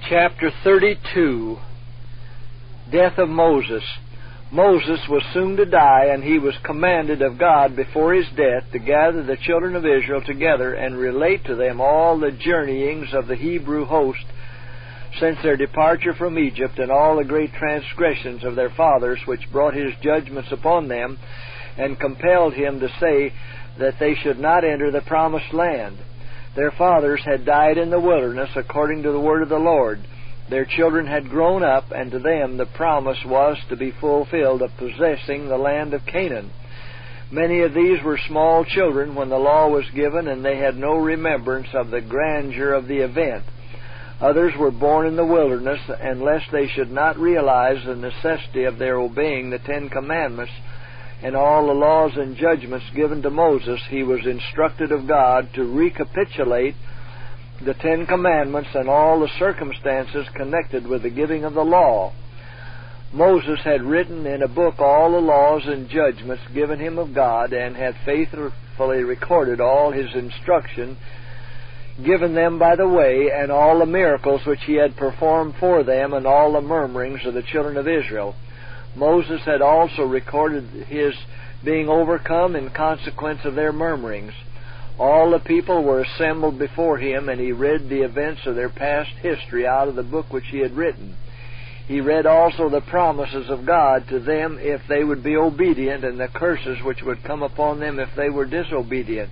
Chapter 32, Death of Moses. Moses was soon to die, and he was commanded of God before his death to gather the children of Israel together and relate to them all the journeyings of the Hebrew host since their departure from Egypt, and all the great transgressions of their fathers, which brought his judgments upon them, and compelled him to say that they should not enter the promised land. Their fathers had died in the wilderness according to the word of the Lord. Their children had grown up, and to them the promise was to be fulfilled of possessing the land of Canaan. Many of these were small children when the law was given, and they had no remembrance of the grandeur of the event. Others were born in the wilderness, and lest they should not realize the necessity of their obeying the 10 Commandments and all the laws and judgments given to Moses, he was instructed of God to recapitulate the 10 Commandments and all the circumstances connected with the giving of the law. Moses had written in a book all the laws and judgments given him of God, and had faithfully recorded all his instruction given them by the way, and all the miracles which he had performed for them, and all the murmurings of the children of Israel. Moses had also recorded his being overcome in consequence of their murmurings. All the people were assembled before him, and he read the events of their past history out of the book which he had written. He read also the promises of God to them if they would be obedient, and the curses which would come upon them if they were disobedient.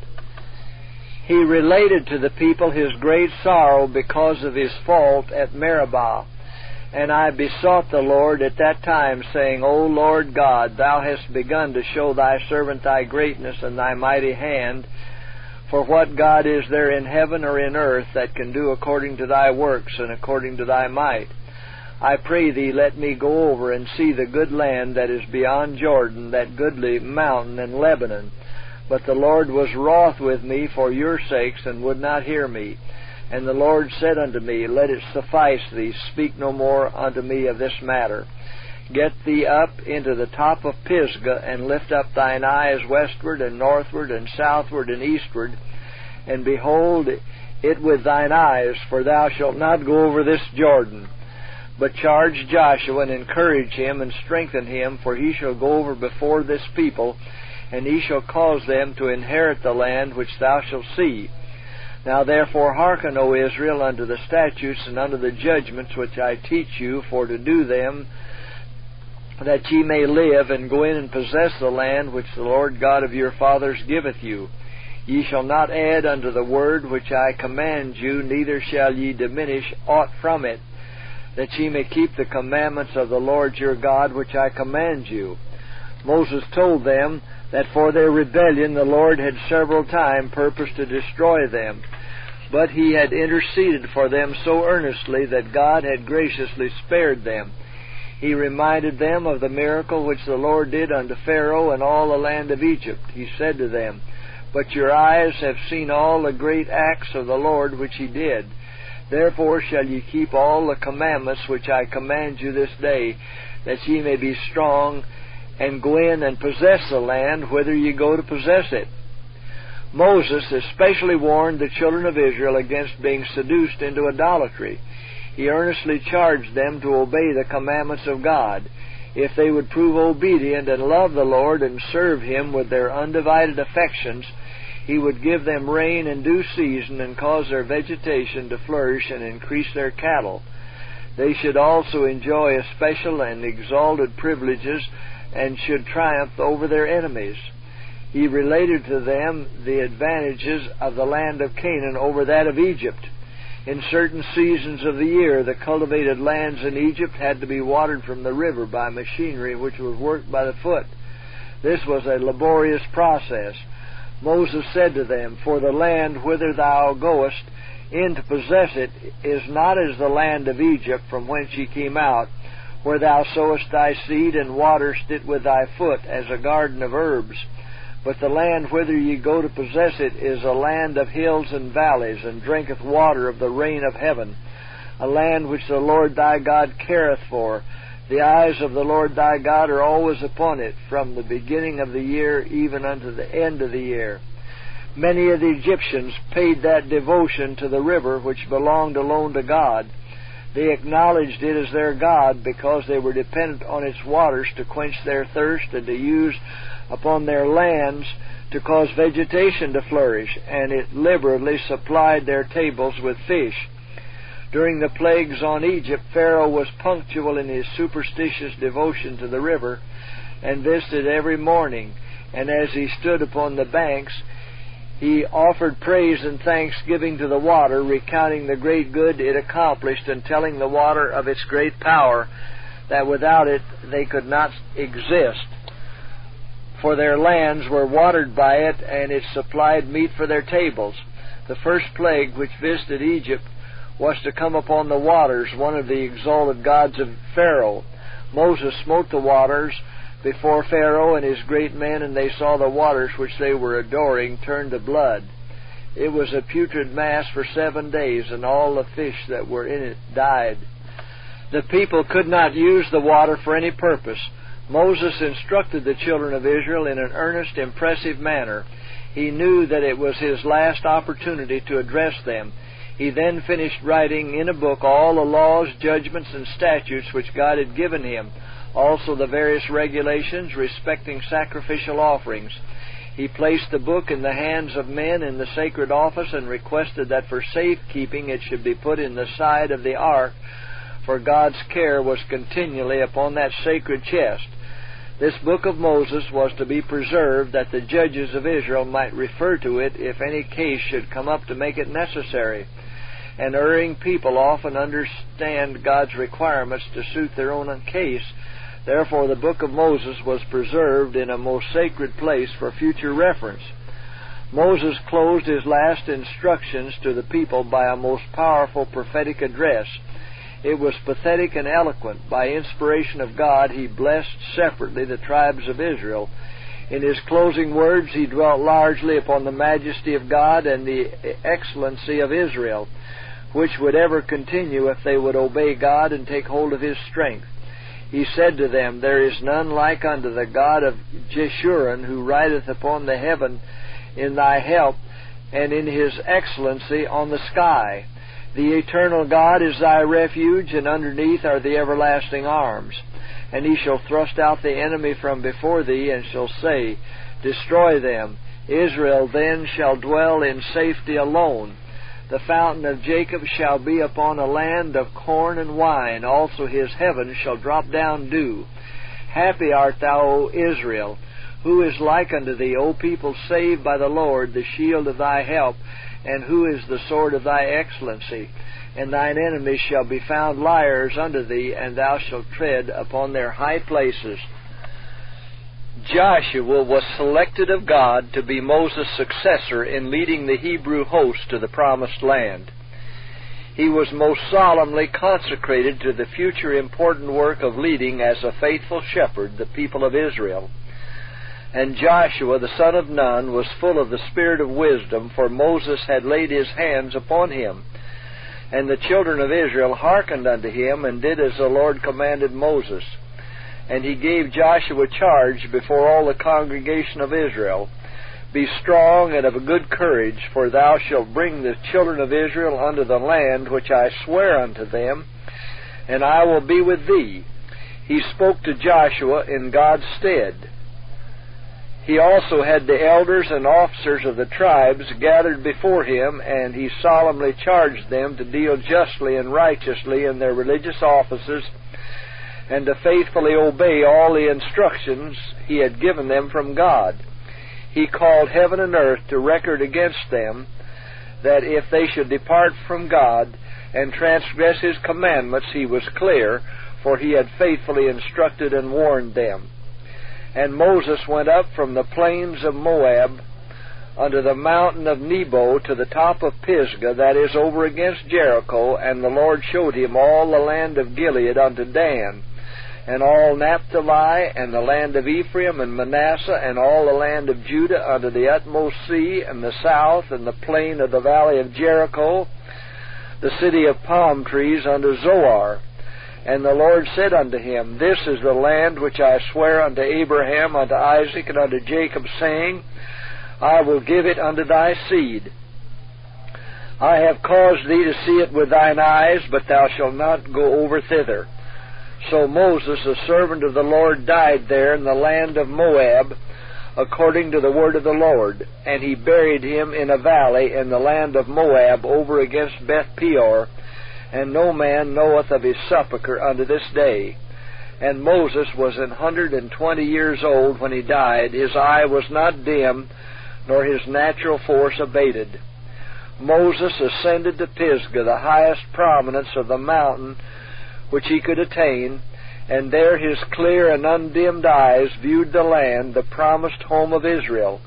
He related to the people his great sorrow because of his fault at Meribah. And I besought the Lord at that time, saying, O Lord God, thou hast begun to show thy servant thy greatness and thy mighty hand. For what God is there in heaven or in earth that can do according to thy works and according to thy might? I pray thee, let me go over and see the good land that is beyond Jordan, that goodly mountain and Lebanon. But the Lord was wroth with me for your sakes, and would not hear me. And the Lord said unto me, Let it suffice thee, speak no more unto me of this matter. Get thee up into the top of Pisgah, and lift up thine eyes westward and northward and southward and eastward, and behold it with thine eyes, for thou shalt not go over this Jordan. But charge Joshua, and encourage him, and strengthen him, for he shall go over before this people, and he shall cause them to inherit the land which thou shalt see. Now therefore hearken, O Israel, unto the statutes and unto the judgments which I teach you, for to do them, that ye may live, and go in and possess the land which the Lord God of your fathers giveth you. Ye shall not add unto the word which I command you, neither shall ye diminish aught from it, that ye may keep the commandments of the Lord your God which I command you. Moses told them that for their rebellion the Lord had several times purposed to destroy them, but he had interceded for them so earnestly that God had graciously spared them. He reminded them of the miracle which the Lord did unto Pharaoh and all the land of Egypt. He said to them, But your eyes have seen all the great acts of the Lord which he did. Therefore shall ye keep all the commandments which I command you this day, that ye may be strong, and go in and possess the land whither ye go to possess it. Moses especially warned the children of Israel against being seduced into idolatry. He earnestly charged them to obey the commandments of God. If they would prove obedient and love the Lord and serve him with their undivided affections, he would give them rain in due season and cause their vegetation to flourish and increase their cattle. They should also enjoy especial and exalted privileges and should triumph over their enemies. He related to them the advantages of the land of Canaan over that of Egypt. In certain seasons of the year, the cultivated lands in Egypt had to be watered from the river by machinery which was worked by the foot. This was a laborious process. Moses said to them, For the land whither thou goest in to possess it is not as the land of Egypt from whence ye came out, where thou sowest thy seed and waterest it with thy foot as a garden of herbs. But the land whither ye go to possess it is a land of hills and valleys, and drinketh water of the rain of heaven, a land which the Lord thy God careth for. The eyes of the Lord thy God are always upon it, from the beginning of the year even unto the end of the year. Many of the Egyptians paid that devotion to the river which belonged alone to God. They acknowledged it as their God because they were dependent on its waters to quench their thirst and to use upon their lands to cause vegetation to flourish, and it liberally supplied their tables with fish. During the plagues on Egypt, Pharaoh was punctual in his superstitious devotion to the river, and visited every morning, and as he stood upon the banks, he offered praise and thanksgiving to the water, recounting the great good it accomplished, and telling the water of its great power, that without it they could not exist. For their lands were watered by it, and it supplied meat for their tables. The first plague which visited Egypt was to come upon the waters, one of the exalted gods of Pharaoh. Moses smote the waters before Pharaoh and his great men, and they saw the waters which they were adoring turn to blood. It was a putrid mass for 7 days, and all the fish that were in it died. The people could not use the water for any purpose. Moses instructed the children of Israel in an earnest, impressive manner. He knew that it was his last opportunity to address them. He then finished writing in a book all the laws, judgments, and statutes which God had given him, also the various regulations respecting sacrificial offerings. He placed the book in the hands of men in the sacred office and requested that for safekeeping it should be put in the side of the ark, for God's care was continually upon that sacred chest. This book of Moses was to be preserved, that the judges of Israel might refer to it if any case should come up to make it necessary. And erring people often understand God's requirements to suit their own case. Therefore, the book of Moses was preserved in a most sacred place for future reference. Moses closed his last instructions to the people by a most powerful prophetic address. It was pathetic and eloquent. By inspiration of God, he blessed separately the tribes of Israel. In his closing words, he dwelt largely upon the majesty of God and the excellency of Israel, which would ever continue if they would obey God and take hold of his strength. He said to them, "There is none like unto the God of Jeshurun, who rideth upon the heaven in thy help, and in his excellency on the sky. The eternal God is thy refuge, and underneath are the everlasting arms. And he shall thrust out the enemy from before thee, and shall say, Destroy them. Israel then shall dwell in safety alone. The fountain of Jacob shall be upon a land of corn and wine. Also his heaven shall drop down dew. Happy art thou, O Israel. Who is like unto thee, O people saved by the Lord, the shield of thy help, and who is the sword of thy excellency? And thine enemies shall be found liars unto thee, and thou shalt tread upon their high places." Joshua was selected of God to be Moses' successor in leading the Hebrew host to the promised land. He was most solemnly consecrated to the future important work of leading as a faithful shepherd the people of Israel. And Joshua, the son of Nun, was full of the spirit of wisdom, for Moses had laid his hands upon him. And the children of Israel hearkened unto him, and did as the Lord commanded Moses. And he gave Joshua charge before all the congregation of Israel, Be strong and of a good courage, for thou shalt bring the children of Israel unto the land which I swear unto them, and I will be with thee. He spoke to Joshua in God's stead. He also had the elders and officers of the tribes gathered before him, and he solemnly charged them to deal justly and righteously in their religious offices, and to faithfully obey all the instructions he had given them from God. He called heaven and earth to record against them, that if they should depart from God and transgress his commandments, he was clear, for he had faithfully instructed and warned them. And Moses went up from the plains of Moab unto the mountain of Nebo to the top of Pisgah, that is over against Jericho, and the Lord showed him all the land of Gilead unto Dan, and all Naphtali, and the land of Ephraim and Manasseh, and all the land of Judah unto the utmost sea, and the south, and the plain of the valley of Jericho, the city of palm trees unto Zoar. And the Lord said unto him, This is the land which I swear unto Abraham, unto Isaac, and unto Jacob, saying, I will give it unto thy seed. I have caused thee to see it with thine eyes, but thou shalt not go over thither. So Moses, a servant of the Lord, died there in the land of Moab, according to the word of the Lord. And he buried him in a valley in the land of Moab, over against Beth Peor, and no man knoweth of his sepulchre unto this day. And Moses was 120 years old when he died. His eye was not dim, nor his natural force abated. Moses ascended to Pisgah, the highest prominence of the mountain which he could attain, and there his clear and undimmed eyes viewed the land, the promised home of Israel.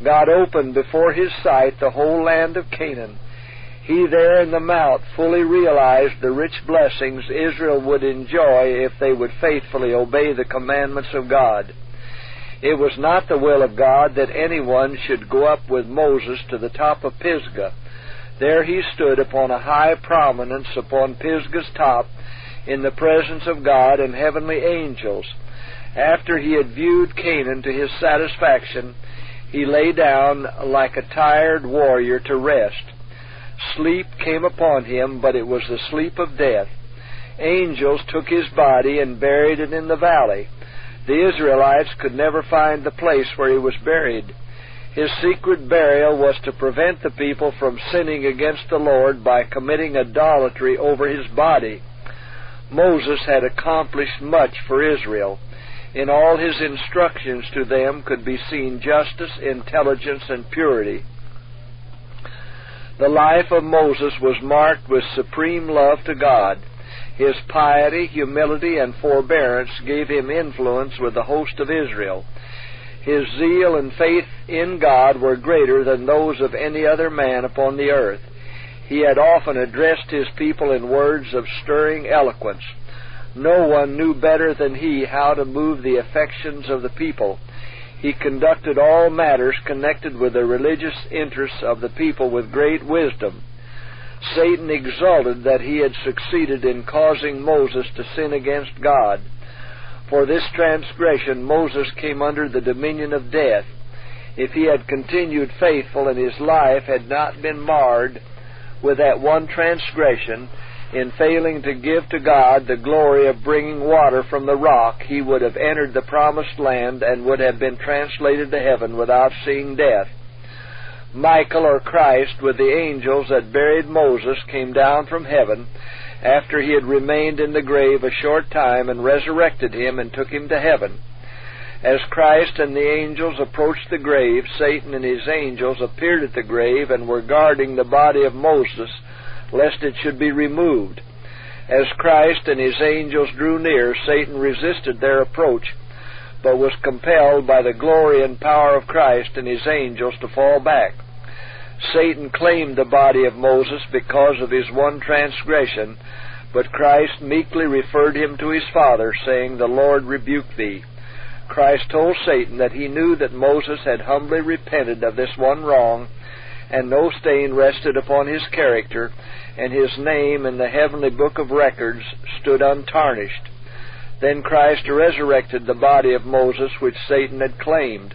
God opened before his sight the whole land of Canaan. He there in the mount fully realized the rich blessings Israel would enjoy if they would faithfully obey the commandments of God. It was not the will of God that anyone should go up with Moses to the top of Pisgah. There he stood upon a high prominence upon Pisgah's top, in the presence of God and heavenly angels. After he had viewed Canaan to his satisfaction, he lay down like a tired warrior to rest. Sleep came upon him, but it was the sleep of death. Angels took his body and buried it in the valley. The Israelites could never find the place where he was buried. His secret burial was to prevent the people from sinning against the Lord by committing idolatry over his body. Moses had accomplished much for Israel. In all his instructions to them could be seen justice, intelligence, and purity. The life of Moses was marked with supreme love to God. His piety, humility, and forbearance gave him influence with the host of Israel. His zeal and faith in God were greater than those of any other man upon the earth. He had often addressed his people in words of stirring eloquence. No one knew better than he how to move the affections of the people. He conducted all matters connected with the religious interests of the people with great wisdom. Satan exulted that he had succeeded in causing Moses to sin against God. For this transgression Moses came under the dominion of death. If he had continued faithful and his life had not been marred with that one transgression, in failing to give to God the glory of bringing water from the rock, he would have entered the promised land and would have been translated to heaven without seeing death. Michael, or Christ, with the angels that buried Moses, came down from heaven after he had remained in the grave a short time, and resurrected him and took him to heaven. As Christ and the angels approached the grave, Satan and his angels appeared at the grave and were guarding the body of Moses, lest it should be removed. As Christ and his angels drew near, Satan resisted their approach, but was compelled by the glory and power of Christ and his angels to fall back. Satan claimed the body of Moses because of his one transgression, but Christ meekly referred him to his Father, saying, "The Lord rebuke thee." Christ told Satan that he knew that Moses had humbly repented of this one wrong, and no stain rested upon his character, and his name in the heavenly book of records stood untarnished. Then Christ resurrected the body of Moses which Satan had claimed.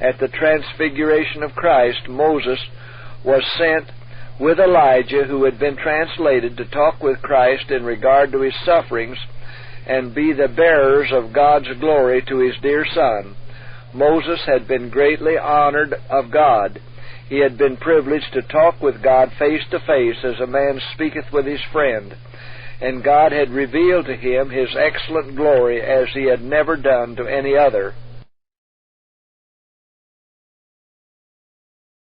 At the transfiguration of Christ, Moses was sent with Elijah, who had been translated, to talk with Christ in regard to his sufferings and be the bearers of God's glory to his dear Son. Moses had been greatly honored of God. He had been privileged to talk with God face to face, as a man speaketh with his friend, and God had revealed to him his excellent glory as he had never done to any other.